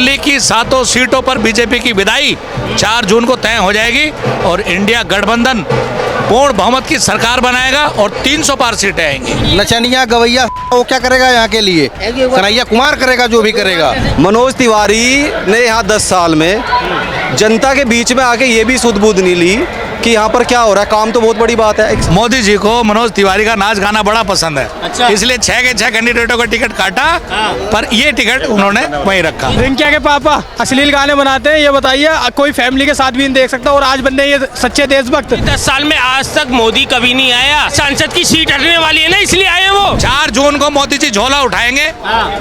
दिल्ली की 7 सीटों पर बीजेपी की विदाई 4 जून को तय हो जाएगी और इंडिया गठबंधन पूर्ण बहुमत की सरकार बनाएगा और 300 पार सीटें आएंगी। नचनिया गवैया वो क्या करेगा यहाँ के लिए? कन्हैया कुमार करेगा जो भी करेगा। मनोज तिवारी ने यहाँ 10 साल में जनता के बीच में आके ये भी सुध बुध नहीं ली कि यहाँ पर क्या हो रहा है। काम तो बहुत बड़ी बात है। मोदी जी को मनोज तिवारी का नाच गाना बड़ा पसंद है। अच्छा। इसलिए 6 के 6 कैंडिडेटों का टिकट काटा, पर ये टिकट उन्होंने वहीं रखा। रिंकिया के पापा अश्लील गाने बनाते हैं, ये बताइए कोई फैमिली के साथ भी नहीं देख सकता और आज बनने ये सच्चे देशभक्त। 10 साल में आज तक मोदी कभी नहीं आया। सांसद की सीट हटने वाली है ना, इसलिए आए वो। 4 जून को मोदी जी झोला उठाएंगे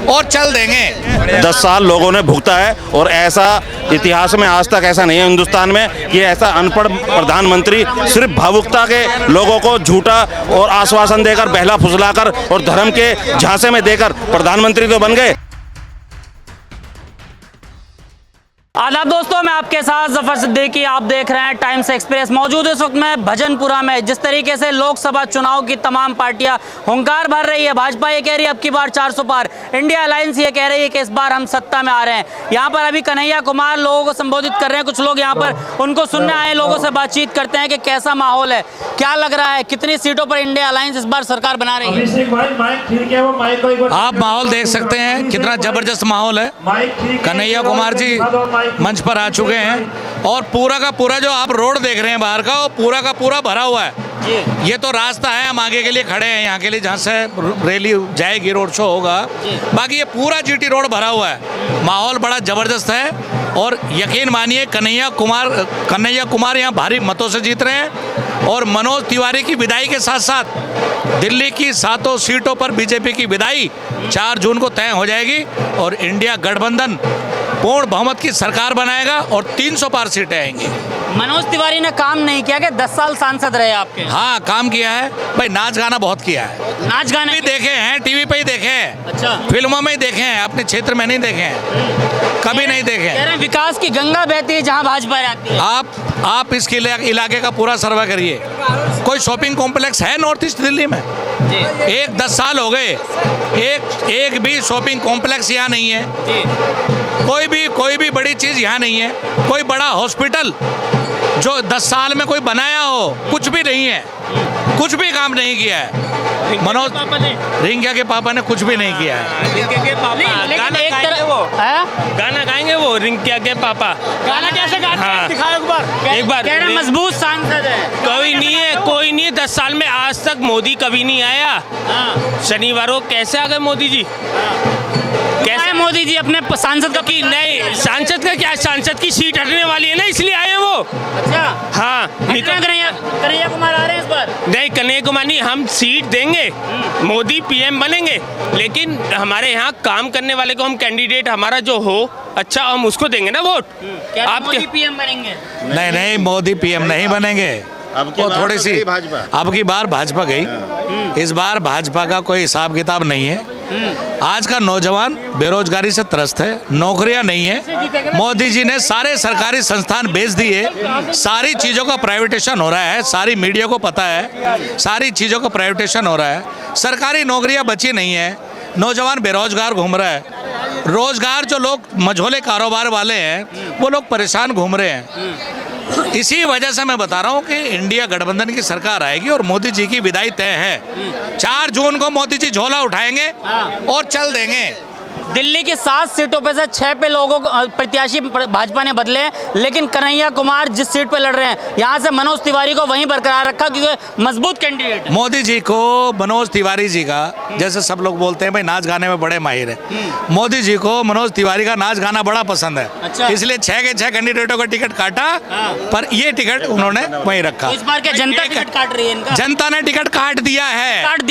और चल देंगे। 10 साल लोगों ने भुगता है और ऐसा इतिहास में आज तक ऐसा नहीं है हिंदुस्तान में कि ऐसा अनपढ़ प्रधानमंत्री सिर्फ भावुकता के लोगों को झूठा और आश्वासन देकर बहला फुसलाकर और धर्म के झांसे में देकर प्रधानमंत्री तो बन गए। आदाब दोस्तों, मैं आपके साथ जफर सिद्दीकी। आप देख रहे हैं टाइम्स एक्सप्रेस। मौजूद इस वक्त मैं भजनपुरा में। जिस तरीके से लोकसभा चुनाव की तमाम पार्टियां हुंकार भर रही है, भाजपा ये कह रही है अब की बार 400 पार, इंडिया अलायंस ये कह रही है कि इस बार हम सत्ता में आ रहे हैं। यहाँ पर अभी कन्हैया कुमार लोगों को संबोधित कर रहे हैं। कुछ लोग यहाँ पर उनको सुनने आए, लोगों से बातचीत करते हैं कि कैसा माहौल है, क्या लग रहा है, कितनी सीटों पर इंडिया अलायंस इस बार सरकार बना रही है। आप माहौल देख सकते हैं, कितना जबरदस्त माहौल है। कन्हैया कुमार जी मंच पर आ चुके हैं और पूरा का पूरा जो आप रोड देख रहे हैं बाहर का, वो पूरा का पूरा भरा हुआ है। ये तो रास्ता है, हम आगे के लिए खड़े हैं यहाँ के लिए, जहाँ से रैली जाएगी, रोड शो होगा। बाकी ये पूरा जीटी रोड भरा हुआ है। माहौल बड़ा जबरदस्त है और यकीन मानिए कन्हैया कुमार यहाँ भारी मतों से जीत रहे हैं। और मनोज तिवारी की विदाई के साथ साथ दिल्ली की 7 सीटों पर बीजेपी की विदाई 4 जून को तय हो जाएगी और इंडिया गठबंधन पूर्ण बहुमत की सरकार बनाएगा और 300 पार सीटें आएंगी। मनोज तिवारी ने काम नहीं किया कि 10 साल सांसद रहे आपके? हाँ, काम किया है भाई, नाच गाना बहुत किया है। नाच गाना भी देखे हैं, टीवी पे ही देखे हैं। अच्छा। फिल्मों में ही देखे हैं, अपने क्षेत्र में नहीं देखे हैं, कभी नहीं देखे कह रहे हैं। हैं विकास की गंगा बहती है जहाँ भाजपा रहती है। आप इस इलाके का पूरा सर्वे करिए, कोई शॉपिंग कॉम्प्लेक्स है नॉर्थ ईस्ट दिल्ली में? 10 साल हो गए, एक भी शॉपिंग कॉम्प्लेक्स यहाँ नहीं है। कोई भी बड़ी चीज यहाँ नहीं है। कोई बड़ा हॉस्पिटल जो 10 साल में कोई बनाया हो, कुछ भी नहीं है, कुछ भी काम नहीं किया है। मनोज रिंकिया के पापा ने कुछ भी नहीं किया है। रिंकिया के पापा गाना गाएंगे वो, गाना गाएंगे वो रिंकिया के पापा। गाना कैसे गाते हैं? दिखाओ एक बार। कह रहे हैं मजबूत सांसद है। कोई नहीं है 10 साल में आज तक मोदी कभी नहीं आया। शनिवार को कैसे आ गए मोदी जी? कैसे मोदी जी अपने सांसद का कि नहीं, सांसद का क्या, सांसद की सीट हटने वाली है ना, इसलिए आए हैं वो। अच्छा। हाँ, कन्हैया कुमार आ रहे हैं इस बार? नहीं, कन्हैया कुमार नहीं, हम सीट देंगे, मोदी पीएम बनेंगे, लेकिन हमारे यहाँ काम करने वाले को हम कैंडिडेट हमारा जो हो अच्छा, हम उसको देंगे ना वोट। आप मोदी पीएम बनेंगे? नहीं, मोदी पीएम नहीं बनेंगे। वो थोड़ी सी अब की बार भाजपा गई। इस बार भाजपा का कोई हिसाब किताब नहीं है। आज का नौजवान बेरोजगारी से त्रस्त है, नौकरियां नहीं है। मोदी जी ने सारे सरकारी संस्थान बेच दिए, सारी चीजों का प्राइवेटेशन हो रहा है, सारी मीडिया को पता है, सारी चीजों का प्राइवेटेशन हो रहा है। सरकारी नौकरियां बची नहीं है, नौजवान बेरोजगार घूम रहा है। रोजगार जो लोग मझोले कारोबार वाले हैं वो लोग परेशान घूम रहे हैं। इसी वजह से मैं बता रहा हूँ कि इंडिया गठबंधन की सरकार आएगी और मोदी जी की विदाई तय है। 4 जून को मोदी जी झोला उठाएंगे और चल देंगे। दिल्ली की 7 सीटों पे से 6 पे लोगों को प्रत्याशी भाजपा ने बदले, लेकिन कन्हैया कुमार जिस सीट पे लड़ रहे हैं यहाँ से मनोज तिवारी को वहीं बरकरार रखा क्योंकि मजबूत कैंडिडेट। मोदी जी को मनोज तिवारी जी का, जैसे सब लोग बोलते हैं भाई नाच गाने में बड़े माहिर है, मोदी जी को मनोज तिवारी का नाच गाना बड़ा पसंद है। अच्छा। इसलिए 6 के 6 कैंडिडेटों का टिकट काटा, पर ये टिकट उन्होंने वहीं रखा। इस बार क्या जनता टिकट काट रही है इनका? जनता ने टिकट काट दिया है। काट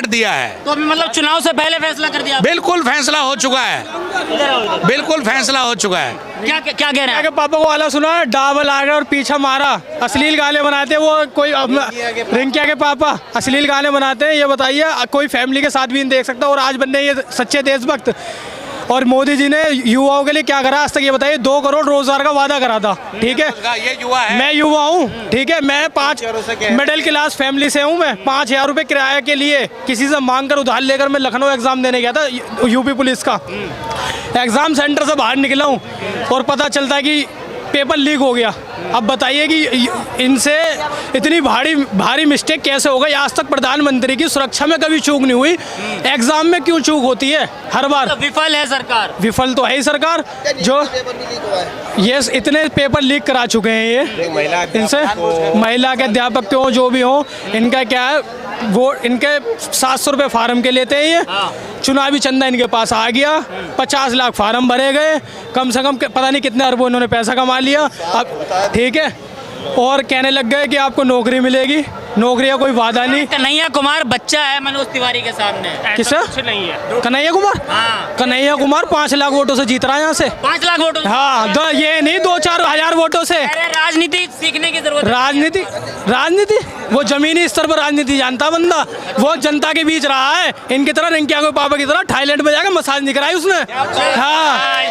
दिया है। तो अभी मतलब चुनाव से पहले फैसला कर दिया? बिल्कुल फैसला हो चुका है, बिल्कुल फैसला हो चुका है। क्या कह रहे हैं? पापा को वाला सुना, डाबल आ गया और पीछा मारा, अश्लील गाने बनाते वो कोई। रिंकिया के पापा अश्लील गाने बनाते हैं, ये बताइए कोई फैमिली के साथ भी नहीं देख सकता और आज बनने ये सच्चे देशभक्त। और मोदी जी ने युवाओं के लिए क्या करा आज तक, ये बताइए? 2 करोड़ रोजगार का वादा करा था। ठीक है, ये युवा है, मैं युवा हूँ। ठीक है, मैं 5 मिडिल क्लास फैमिली से हूँ। मैं 5000 रुपये किराए के लिए किसी से मांग कर उधार लेकर मैं लखनऊ एग्जाम देने गया था, यूपी पुलिस का। एग्ज़ाम सेंटर से बाहर निकला हूँ और पता चलता है कि पेपर लीक हो गया। अब बताइए कि इनसे इतनी भारी मिस्टेक कैसे हो गई। आज तक प्रधानमंत्री की सुरक्षा में कभी चूक नहीं हुई, एग्जाम में क्यों चूक होती है हर बार। तो विफल है सरकार, विफल तो है ही सरकार। जो ये इतने पेपर लीक करा चुके हैं ये इनसे, महिला के अध्यापक क्यों जो भी हो, इनका क्या है वो इनके 700 रुपये फार्म के लेते हैं ये। चुनावी चंदा इनके पास आ गया, 50 लाख फार्म भरे गए, कम से कम पता नहीं कितने अरबों इन्होंने पैसा कमा लिया। अब ठीक है, और कहने लग गए कि आपको नौकरी मिलेगी, नौकरी का कोई वादा नहीं। कन्हैया कुमार बच्चा है मनोज तिवारी के सामने। किससे? कुछ नहीं है। कन्हैया कुमार? हाँ। कन्हैया कुमार 5 लाख वोटों से जीत रहा है यहाँ से। 5 लाख वोटों से? हाँ, ये नहीं 2-4 हजार वोटों से। अरे राजनीति सीखने की जरूरत है। राजनीति वो जमीनी स्तर पर राजनीति जानता बंदा, वो जनता के बीच रहा है। इनकी तरह रिंकिया के पापा की तरह थाईलैंड में जाकर मसाज नहीं कराई उसने। हाँ,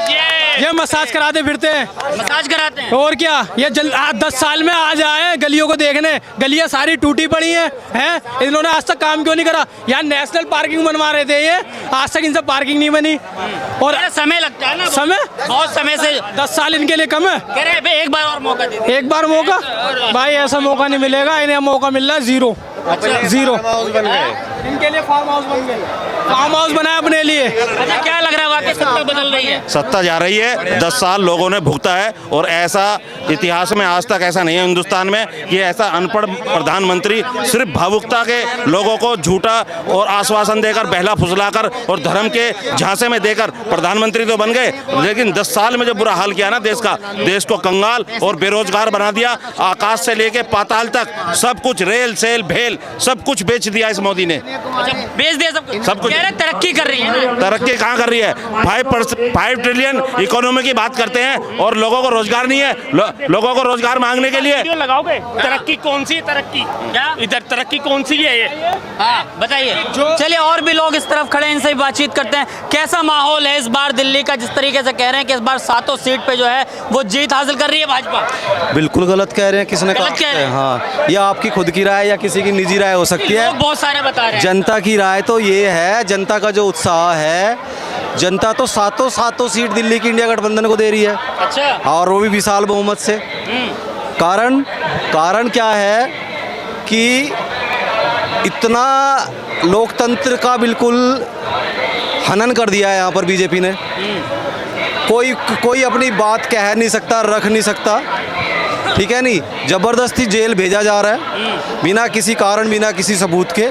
ये मसाज कराते फिरते हैं, मसाज कराते हैं। और क्या, ये 10 साल में आ जाए गलियों को देखने, गलियां सारी टूटी पड़ी हैं। इन्होंने आज तक काम क्यों नहीं करा। यहाँ नेशनल पार्किंग बनवा रहे थे ये, आज तक इनसे पार्किंग नहीं बनी। और समय लगता है ना, समय बहुत समय से 10 साल इनके लिए कम है। कह रहे हैं एक बार और मौका दे। एक बार मौका भाई, ऐसा मौका नहीं मिलेगा इन्हें। मौका मिल रहा है जीरो। इनके लिए फार्म हाउस बन गए, फार्म हाउस बनाया अपने लिए। अच्छा, क्या लग रहा है वाकई सत्ता बदल रही है? सत्ता जा रही है, 10 साल लोगों ने भुगता है और ऐसा इतिहास में आज तक ऐसा नहीं है हिंदुस्तान में कि ऐसा अनपढ़ प्रधानमंत्री सिर्फ भावुकता के लोगों को झूठा और आश्वासन देकर बहला फुसलाकर और धर्म के झांसे में देकर प्रधानमंत्री तो बन गए, लेकिन 10 साल में जो बुरा हाल किया ना देश का, देश को कंगाल और बेरोजगार बना दिया। आकाश से लेके पाताल तक सब कुछ, रेल सेल भेल सब कुछ बेच दिया इस मोदी ने। बेच दिया सब कुछ। कह रहे तरक्की कर रही है ना। तरक्की कहाँ कर रही है? 5 ट्रिलियन इकोनॉमी की बात करते हैं और लोगों को रोजगार नहीं है। लोगों को रोजगार मांगने के लिए वीडियो लगाओगे? तरक्की कौन सी है? तरक्की क्या इधर तरक्की कौन सी है ये? हाँ बताइए। चलिए, और भी लोग इस तरफ खड़े हैं, इनसे भी बातचीत करते हैं। कैसा माहौल है इस बार दिल्ली का? जिस तरीके से कह रहे हैं कि इस बार 7 सीट पे जो है वो जीत हासिल कर रही है भाजपा। बिल्कुल गलत कह रहे हैं। किसने गलत कह रहे हैं? हाँ, या आपकी खुद की राय या किसी की निजी राय हो सकती है। लोग बहुत सारे बता रहे हैं। जनता की राय तो ये है, जनता का जो उत्साह है, जनता तो 7 सीट दिल्ली की इंडिया गठबंधन को दे रही है। अच्छा। और वो भी विशाल बहुमत से। कारण क्या है कि इतना लोकतंत्र का बिल्कुल हनन कर दिया है यहाँ पर बीजेपी ने। कोई अपनी बात कह नहीं सकता, रख नहीं सकता, ठीक है नहीं। ज़बरदस्ती जेल भेजा जा रहा है बिना किसी कारण, बिना किसी सबूत के।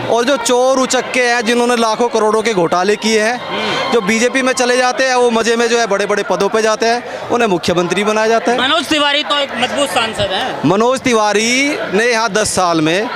और जो चोर उचक्के हैं जिन्होंने लाखों करोड़ों के घोटाले किए हैं, जो बीजेपी में चले जाते हैं, वो मजे में जो है बड़े बड़े पदों पे जाते हैं, उन्हें मुख्यमंत्री बनाया जाता है। मनोज तिवारी तो एक मजबूत सांसद हैं। मनोज तिवारी ने यहाँ 10 साल में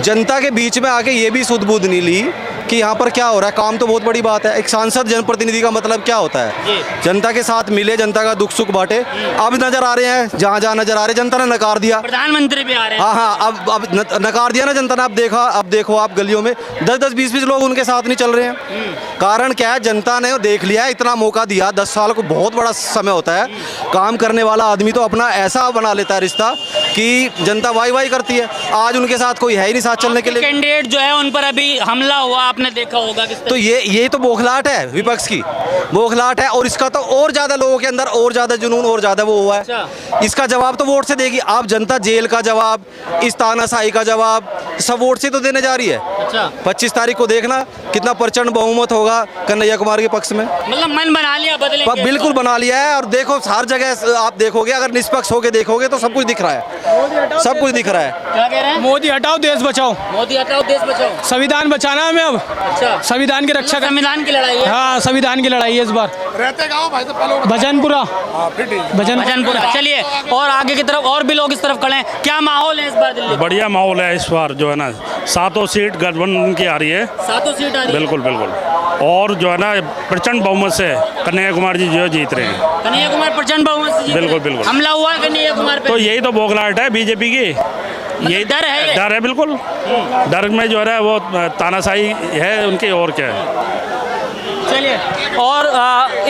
जनता के बीच में आके ये भी सुध-बुध नहीं ली कि यहाँ पर क्या हो रहा है। काम तो बहुत बड़ी बात है। एक सांसद जनप्रतिनिधि का मतलब क्या होता है? जनता के साथ मिले, जनता का दुख सुख बांटे। अब नजर आ रहे हैं, जहाँ जहाँ नजर आ रहे, जनता ने नकार दिया। प्रधानमंत्री भी आ रहे हैं। हाँ, अब नकार दिया ना जनता ने। अब देखो आप गलियों में 10-10, 20-20 लोग उनके साथ नहीं चल रहे हैं। कारण क्या है? जनता ने देख लिया है, इतना मौका दिया। 10 साल को बहुत बड़ा समय होता है। काम करने वाला आदमी तो अपना ऐसा बना लेता है रिश्ता कि जनता वाई करती है। आज उनके साथ कोई है ही नहीं साथ चलने के लिए। कैंडिडेट जो है उन पर अभी हमला हुआ, आपने देखा होगा। तो ये तो बौखलाहट है, विपक्ष की बौखलाहट है। और इसका तो और ज्यादा लोगों के अंदर और ज्यादा जुनून और ज्यादा वो हुआ है। इसका जवाब तो वोट से देगी। आप जनता जेल का जवाब, इस तानाशाही का जवाब सब वोट से तो देने जा रही है। 25 तारीख को देखना कितना प्रचंड बहुमत होगा कन्हैया कुमार के पक्ष में। मतलब मन बना लिया, बदलेंगे। बिल्कुल बना लिया है। और देखो हर जगह आप देखोगे, अगर निष्पक्ष होकर देखोगे तो सब कुछ दिख रहा है, सब कुछ दिख रहा है। क्या कह रहे हैं? मोदी हटाओ, देश बचाओ। मोदी हटाओ, देश बचाओ। संविधान बचाना है हमें अब। अच्छा, संविधान की रक्षा, संविधान की लड़ाई है। हाँ, संविधान की लड़ाई है इस बार। रहते गाँव भाई साहब, भजनपुरा। भजनपुरा। चलिए, और आगे की तरफ और भी लोग इस तरफ खड़े हैं। क्या माहौल है इस बार दिल्ली? बढ़िया माहौल है इस बार, जो है ना 7 सीट गठबंधन की आ रही है। 7 सीट आ रही है। बिल्कुल। और जो है ना प्रचंड बहुमत से कन्हैया कुमार जी जो जीत रहे हैं। कन्हैया कुमार प्रचंड बहुमत से जीत रहे हैं। बिल्कुल। हमला हुआ कन्हैया कुमार पे। तो यही तो बौखलाहट है बीजेपी की। यही डर है ये? डर है, बिल्कुल। डर में जो है वो तानाशाही है उनकी, और क्या है। चलिए,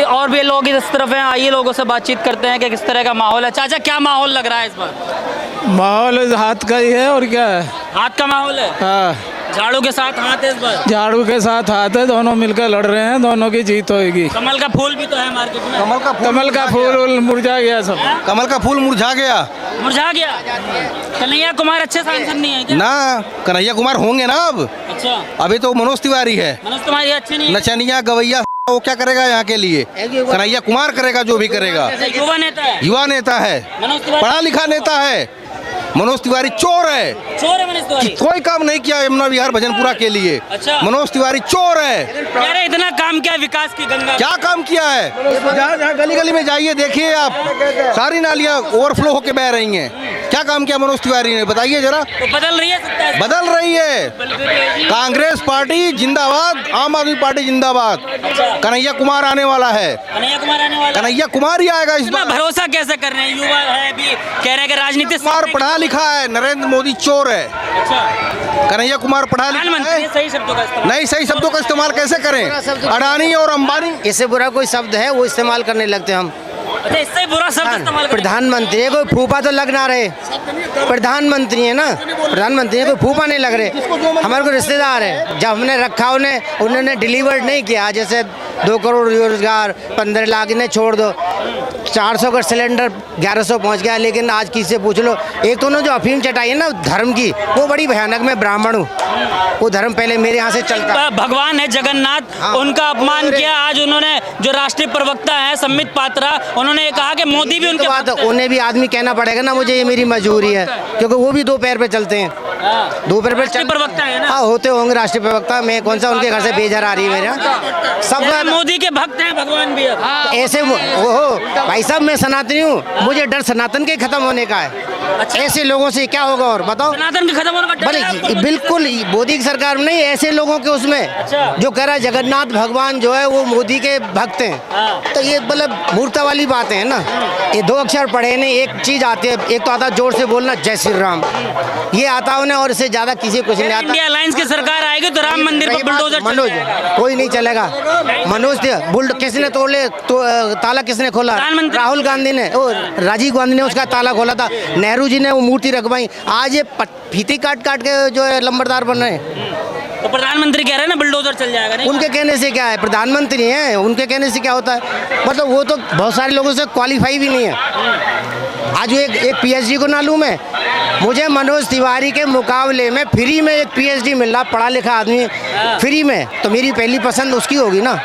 और भी लोग इस तरफ हैं, आइए लोगों से बातचीत करते हैं कि किस तरह का माहौल है। चाचा, क्या माहौल लग रहा है इस बार? माहौल हाथ का ही है और क्या है। हाथ का माहौल है। हाँ, झाड़ू के साथ हाथ है इस बार। झाड़ू के साथ हाथ है, दोनों मिलकर लड़ रहे हैं, दोनों की जीत होगी। कमल का फूल भी तो है मार्केट में। कमल का फूल मुरझा गया सब। कमल का फूल मुरझा गया मुरझा गया। कन्हैया कुमार अच्छे सांसद नहीं है क्या? ना, कन्हैया कुमार होंगे ना अब। अच्छा, अभी तो मनोज तिवारी है, मनोज कुमार ये अच्छे नहीं है। नचनिया गवैया, वो क्या करेगा यहाँ के लिए? कन्हैया कुमार करेगा जो भी करेगा। जैसे युवा नेता है युवा नेता है, मनोज तिवारी। पढ़ा लिखा नेता है। मनोज तिवारी चोर है, चोर है मनोज तिवारी। कोई काम नहीं किया यमुना विहार भजनपुरा के लिए। अच्छा। मनोज तिवारी चोर है। कह रहे इतना काम किया विकास की गंगा। क्या काम किया है? जहाँ जहाँ गली गली में जाइए देखिए आप, सारी नालियाँ ओवरफ्लो होके बह रही हैं। क्या काम किया मनोज तिवारी ने, बताइए जरा। तो बदल रही है सत्ता इस बार। बदल रही है। कांग्रेस पार्टी जिंदाबाद, आम आदमी पार्टी जिंदाबाद। कन्हैया कुमार आने वाला है, कन्हैया कुमार आने वाला है। कन्हैया कुमार ही आएगा इस इतना बार। भरोसा कैसे कर रहे हैं? युवा है भी, कह रहे हैं कि राजनीति कुमार पढ़ा लिखा है, नरेंद्र मोदी चोर है। अच्छा, कन्हैया कुमार पढ़ा लिखा प्रधानमंत्री है। सही शब्दों का इस्तेमाल। नहीं, सही शब्दों का इस्तेमाल कैसे करें? अडानी और अंबानी, इससे बुरा कोई शब्द है वो इस्तेमाल करने लगते हम। अच्छा, इससे बुरा शब्द इस्तेमाल कर रहे हैं। प्रधानमंत्री है, कोई फूफा तो लग ना रहे। प्रधानमंत्री है ना, प्रधानमंत्री है, कोई फूफा नहीं लग रहे। हमारे को रिश्तेदार है, जब हमने रखा उन्होंने डिलीवर्ड नहीं किया। जैसे 2 करोड़ रोजगार, 15 लाख इन्हें छोड़ दो, 400 का सिलेंडर 1100 पहुंच गया। लेकिन आज किसी से पूछ लो, एक तो उन्होंने जो अफीम चटाई है ना धर्म की, वो बड़ी भयानक। मैं ब्राह्मण हूँ, वो धर्म पहले मेरे यहाँ से चलता। भगवान है जगन्नाथ, हाँ। उनका अपमान किया। आज उन्होंने जो राष्ट्रीय प्रवक्ता है संबित पात्रा, उन्होंने ये कहा कि मोदी भी उनके बात, भक्त हैं। उन्हें भी आदमी कहना पड़ेगा ना, मुझे ये मेरी मजबूरी है, क्योंकि वो भी 2 पैर पे चलते हैं। हाँ। 2 पैर पे राष्ट्रीय प्रवक्ता है ना? हाँ, होते होंगे राष्ट्रीय प्रवक्ता। मैं कौन सा उनके घर से बेजर आ रही है मेरे यहाँ। सब यार, मोदी के भक्त हैं भगवान भी अब। ऐसे ओहो भाई साहब, मैं सनातनी हूँ, मुझे डर सनातन के खत्म होने का है। अच्छा। ऐसे लोगों से क्या होगा? और बताओ। सनातन के खत्म होने का डर है आपको? भले बिल्कुल मोदी की सरकार में नहीं, ऐसे लोगों के उसमें अच्छा। जो कह रहा है जगन्नाथ भगवान जो है वो मोदी के भक्त हैं। हाँ। तो ये मतलब मूर्ता वाली बातें हैं ना। ये 2 अक्षर पढ़े नहीं, एक चीज आती है, एक तो आता जोर से बोलना जय श्री राम, ये आता उन्हें, और इससे ज्यादा किसी कुछ नहीं आता। इंडिया अलायंस की सरकार आएगी तो राम मंदिर पर रही बात, बुलडोजर मनोज चलेगा। कोई नहीं चलेगा। मनोज किसने तोड़े तो ताला किसने खोला? प्रधानमंत्री। राहुल गांधी ने, ओ राजीव गांधी ने उसका ताला खोला था। नेहरू जी ने वो मूर्ति रखवाई। आज ये फीती काट काट के जो है लंबरदार बन रहे हैं। तो प्रधानमंत्री कह रहे हैं ना बुलडोजर चल जाएगा। नहीं उनके कहने से क्या है? प्रधानमंत्री हैं, उनके कहने से क्या होता है? मतलब वो तो बहुत सारे लोगों से क्वालिफाई भी नहीं है। आज एक पीएचडी को ना लूँ मैं, मुझे मनोज तिवारी के मुकाबले में फ्री में एक पीएचडी मिल रहा, पढ़ा लिखा आदमी फ्री में, तो मेरी पहली पसंद उसकी होगी ना।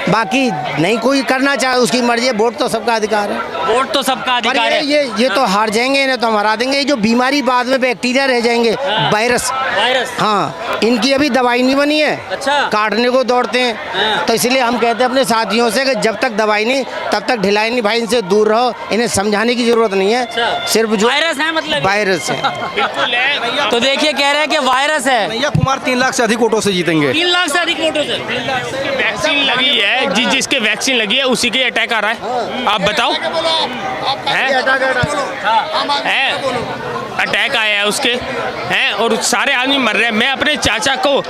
बाकी नहीं कोई करना चाहे उसकी मर्जी है, वोट तो सबका अधिकार है। वोट तो सबका पर अधिकार है। ये तो हार जाएंगे, इन्हें तो हम हरा देंगे। ये जो बीमारी बाद में बैक्टीरिया रह जाएंगे, वायरस, हाँ, इनकी अभी दवाई नहीं बनी है। अच्छा। काटने को दौड़ते हैं। तो इसलिए हम कहते हैं अपने साथियों से कि जब तक दवाई नहीं तब तक ढिलाई नहीं। भाई इनसे दूर रहो, इन्हें समझाने की जरूरत नहीं है। अच्छा। सिर्फ जो वायरस है, मतलब वायरस है। बिल्कुल है। तो देखिए कह रहे हैं कि वायरस है। कन्हैया कुमार 3 लाख से अधिक वोटों से जीतेंगे। 3 लाख से अधिक वोटों से। वैक्सीन लगी है, जिसके वैक्सीन लगी है उसी के अटैक आ रहा है। आप बताओ, है अटैक आया है उसके, हैं, और सारे आदमी मर रहे हैं। मैं अपने चाचा को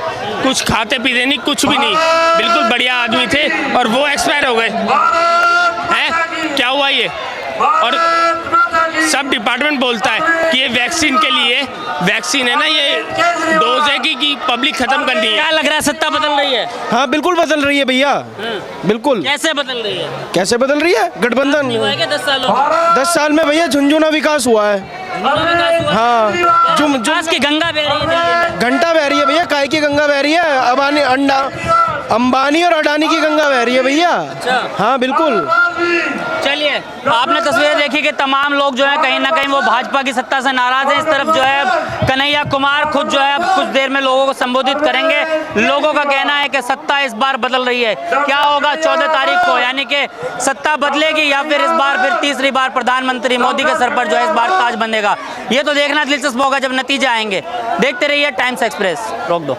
कुछ खाते पीते नहीं, कुछ भी नहीं, बिल्कुल बढ़िया आदमी थे और वो एक्सपायर हो गए हैं। क्या हुआ ये? और सब डिपार्टमेंट बोलता है कि ये वैक्सीन के लिए, वैक्सीन है ना, ये डोज है कि पब्लिक खत्म करनी है। क्या लग रहा है सत्ता बदल रही है? हाँ बिल्कुल बदल रही है भैया, बिल्कुल। कैसे बदल रही है? कैसे बदल रही है? गठबंधन नहीं हुआ है क्या 10 सालों में? 10 साल में भैया झुंझुना विकास हुआ है। विकास हुआ? हाँ, विकास की गंगा बह रही है दिल्ली में। घंटा बह रही है भैया, काय की गंगा बह रही है? अंबानी और अडानी की गंगा बह रही है भैया। हाँ बिल्कुल। चलिए, आपने तस्वीरें देखी कि तमाम लोग जो है कहीं ना कहीं वो भाजपा की सत्ता से नाराज हैं। इस तरफ जो है कन्हैया कुमार खुद जो है अब कुछ देर में लोगों को संबोधित करेंगे। लोगों का कहना है कि सत्ता इस बार बदल रही है। क्या होगा 14 तारीख को, यानी कि सत्ता बदलेगी या फिर इस बार फिर तीसरी बार प्रधानमंत्री मोदी के सर पर जो है इस बार ताज बंधेगा? ये तो देखना दिलचस्प होगा जब नतीजे आएंगे। देखते रहिए टाइम्स एक्सप्रेस। रोक दो।